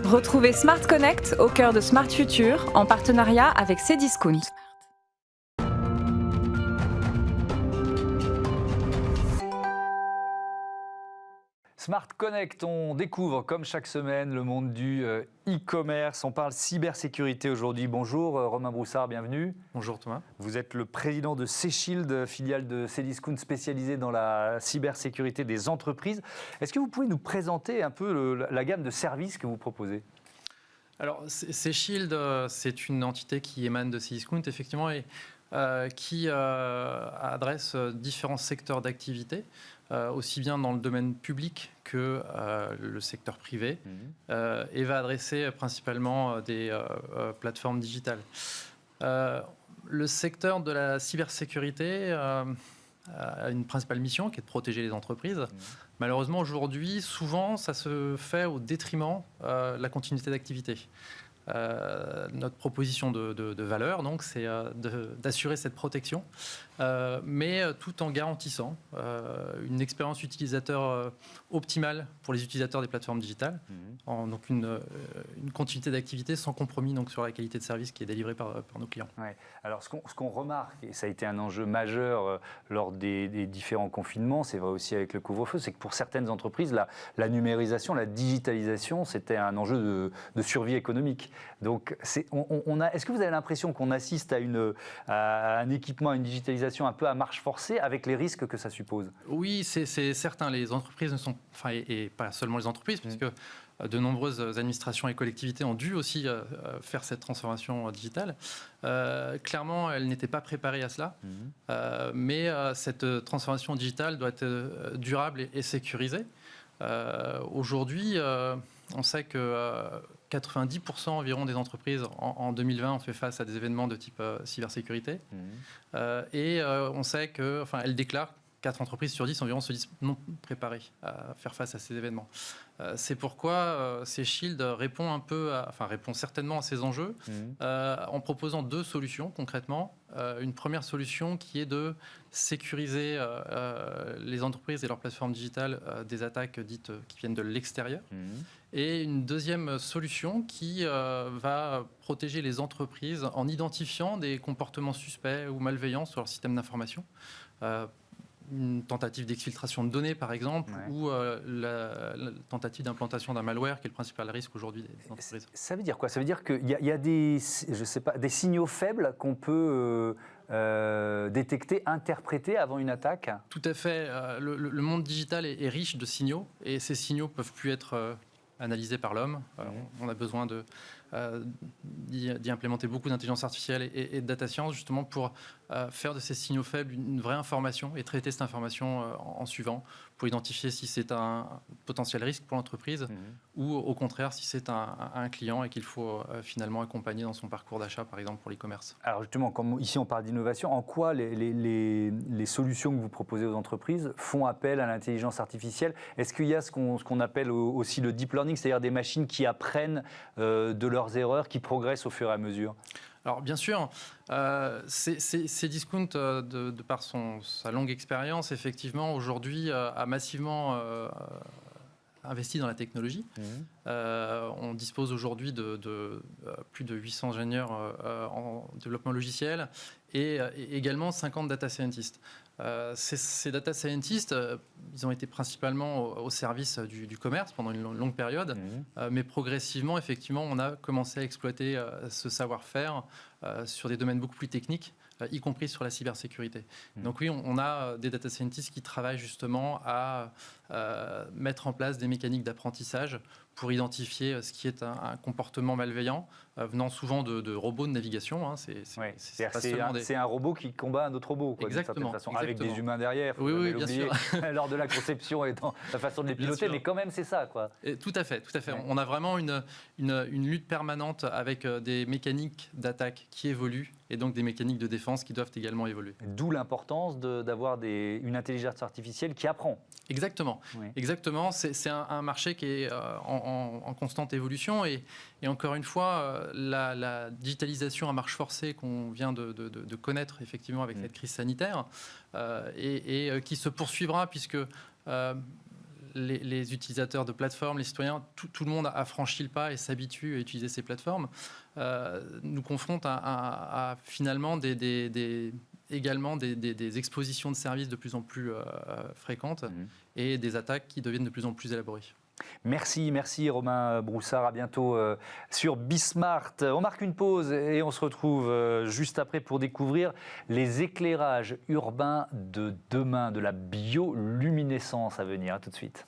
Retrouvez Smart Connect au cœur de Smart Future en partenariat avec Cdiscount. Smart Connect, on découvre comme chaque semaine le monde du e-commerce. On parle cybersécurité aujourd'hui. Bonjour Romain Broussard, bienvenue. Bonjour Thomas. Vous êtes le président de C-Shield, filiale de Cdiscount spécialisée dans la cybersécurité des entreprises. Est-ce que vous pouvez nous présenter un peu la gamme de services que vous proposez ? Alors C-Shield, c'est une entité qui émane de Cdiscount effectivement et qui adresse différents secteurs d'activité. Aussi bien dans le domaine public que le secteur privé, et va adresser principalement des plateformes digitales. Le secteur de la cybersécurité a une principale mission qui est de protéger les entreprises. Malheureusement, aujourd'hui, souvent, ça se fait au détriment de la continuité d'activité. Notre proposition de valeur, donc, c'est d'assurer cette protection, mais tout en garantissant une expérience utilisateur optimale pour les utilisateurs des plateformes digitales, donc une continuité d'activité sans compromis donc, sur la qualité de service qui est délivrée par nos clients. Ouais. Alors ce qu'on remarque, et ça a été un enjeu majeur lors des différents confinements, c'est vrai aussi avec le couvre-feu, c'est que pour certaines entreprises, la numérisation, la digitalisation, c'était un enjeu de survie économique. Donc, est-ce que vous avez l'impression qu'on assiste à un équipement, à une digitalisation un peu à marche forcée avec les risques que ça suppose ? Oui, c'est certain. Les entreprises ne sont, et pas seulement les entreprises, puisque de nombreuses administrations et collectivités ont dû aussi faire cette transformation digitale. Clairement, elles n'étaient pas préparées à cela, mais cette transformation digitale doit être durable et sécurisée. Aujourd'hui, on sait que 90% environ des entreprises en 2020 ont fait face à des événements de type cybersécurité. Et on sait qu'elles déclarent 4 entreprises sur 10 environ se disent non préparées à faire face à ces événements. C'est pourquoi C-Shield répond répond certainement à ces enjeux en proposant 2 solutions concrètement. Une première solution qui est de sécuriser les entreprises et leurs plateformes digitales des attaques dites qui viennent de l'extérieur. Et une deuxième solution qui va protéger les entreprises en identifiant des comportements suspects ou malveillants sur leur système d'information. Une tentative d'exfiltration de données, par exemple, ou la tentative d'implantation d'un malware, qui est le principal risque aujourd'hui des entreprises. Ça veut dire quoi ? Ça veut dire qu'il y a des signaux faibles qu'on peut détecter, interpréter avant une attaque ? Tout à fait. Le monde digital est riche de signaux, et ces signaux peuvent plus être analysés par l'homme. On a besoin d'y implémenter beaucoup d'intelligence artificielle et de data science, justement pour faire de ces signaux faibles une vraie information et traiter cette information en suivant pour identifier si c'est un potentiel risque pour l'entreprise ou au contraire si c'est un client et qu'il faut finalement accompagner dans son parcours d'achat, par exemple pour l'e-commerce. Alors justement, comme ici on parle d'innovation, en quoi les solutions que vous proposez aux entreprises font appel à l'intelligence artificielle ? Est-ce qu'il y a ce qu'on appelle aussi le deep learning, c'est-à-dire des machines qui apprennent de leurs erreurs, qui progressent au fur et à mesure ? Alors bien sûr, Cdiscount, de par sa longue expérience, effectivement, aujourd'hui, a massivement investi dans la technologie. On dispose aujourd'hui de plus de 800 ingénieurs en développement logiciel et également 50 data scientists. Ces data scientists, ils ont été principalement au service du commerce pendant une longue période, mais progressivement, effectivement, on a commencé à exploiter ce savoir-faire sur des domaines beaucoup plus techniques, y compris sur la cybersécurité. Donc oui, on a des data scientists qui travaillent justement à mettre en place des mécaniques d'apprentissage pour identifier ce qui est un comportement malveillant, venant souvent de robots de navigation. C'est un robot qui combat un autre robot, d'une certaine façon, avec des humains derrière. Oui, bien sûr. Lors de la conception et dans la façon de les piloter, mais quand même, c'est ça, quoi. Et tout à fait. Ouais. On a vraiment une lutte permanente avec des mécaniques d'attaque qui évoluent et donc des mécaniques de défense qui doivent également évoluer. D'où l'importance d'avoir une intelligence artificielle qui apprend. Exactement. Oui. Exactement. C'est un marché qui est en constante évolution et encore une fois, la digitalisation à marche forcée qu'on vient de connaître effectivement avec cette crise sanitaire et qui se poursuivra puisque les utilisateurs de plateformes, les citoyens, tout le monde a franchi le pas et s'habitue à utiliser ces plateformes, nous confronte à finalement également des expositions de services de plus en plus fréquentes et des attaques qui deviennent de plus en plus élaborées. Merci Romain Broussard, à bientôt sur Bismart. On marque une pause et on se retrouve juste après pour découvrir les éclairages urbains de demain, de la bioluminescence à venir. À tout de suite.